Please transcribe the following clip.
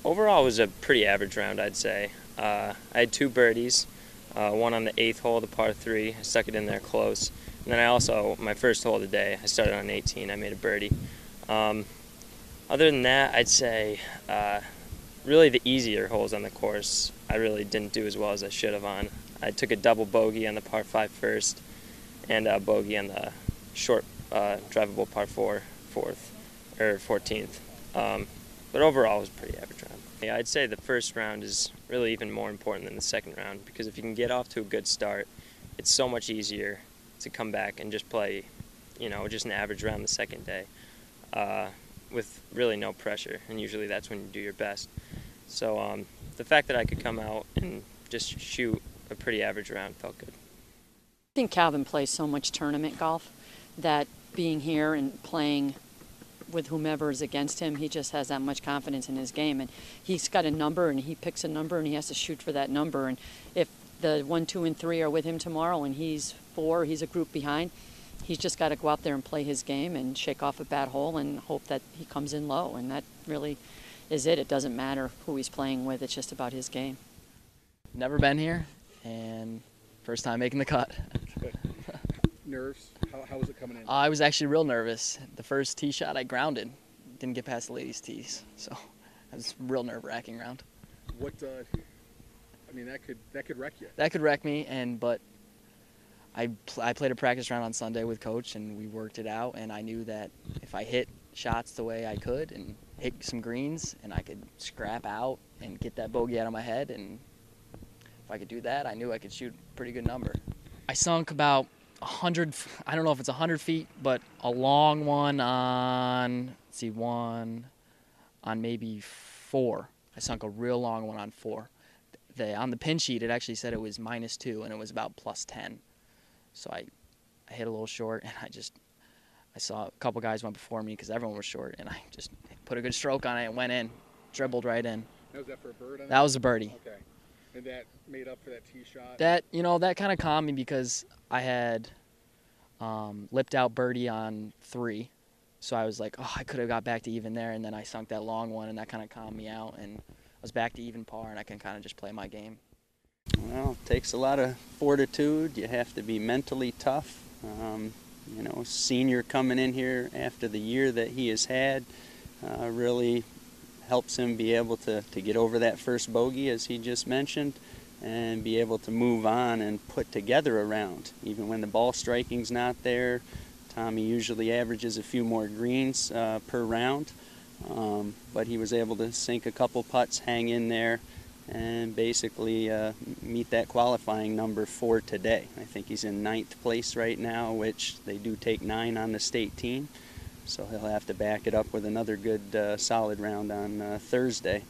Overall, it was a pretty average round, I'd say. I had two birdies, one on the 8th hole, the par 3. I stuck it in there close. And then I also, my first hole of the day, I started on 18. I made a birdie. Other than that, I'd say really the easier holes on the course, I really didn't do as well as I should have on. I took a double bogey on the par 5 first and a bogey on the short drivable par 4 14th. But overall, it was a pretty average round. Yeah, I'd say the first round is really even more important than the second round, because if you can get off to a good start, it's so much easier to come back and just play, just an average round the second day with really no pressure, and usually that's when you do your best. So the fact that I could come out and just shoot a pretty average round felt good. I think Calvin plays so much tournament golf that being here and playing with whomever is against him, he just has that much confidence in his game, and he's got a number and he picks a number and he has to shoot for that number. And if the 1, 2, and 3 are with him tomorrow and he's 4, he's a group behind, he's just got to go out there and play his game and shake off a bad hole and hope that he comes in low. And that really is it. It doesn't matter who he's playing with, it's just about his game. Never been here, and first time making the cut. Nerves? How was it coming in? I was actually real nervous. The first tee shot I grounded. Didn't get past the ladies' tees, so it was a real nerve-wracking round. What, I mean, that could wreck you. That could wreck me, but I played a practice round on Sunday with Coach, and we worked it out, and I knew that if I hit shots the way I could and hit some greens, and I could scrap out and get that bogey out of my head, and if I could do that, I knew I could shoot a pretty good number. I sunk about 100, I don't know if it's 100 feet, but a long one on, one on maybe 4. I sunk a real long one on 4. On the pin sheet, it actually said it was -2, and it was about +10. So I hit a little short, and I saw a couple guys went before me because everyone was short, and I just put a good stroke on it and went in, dribbled right in. Now, was that for a bird? That was a birdie. Okay. And that made up for that tee shot? That kind of calmed me because I had lipped out birdie on 3. So I was like, oh, I could have got back to even there, and then I sunk that long one, and that kind of calmed me out, and I was back to even par, and I can kind of just play my game. Well, it takes a lot of fortitude. You have to be mentally tough. Senior coming in here after the year that he has had really helps him be able to get over that first bogey, as he just mentioned, and be able to move on and put together a round. Even when the ball striking's not there, Tommy usually averages a few more greens per round, but he was able to sink a couple putts, hang in there, and basically meet that qualifying number for today. I think he's in 9th place right now, which they do take 9 on the state team. So he'll have to back it up with another good solid round on Thursday.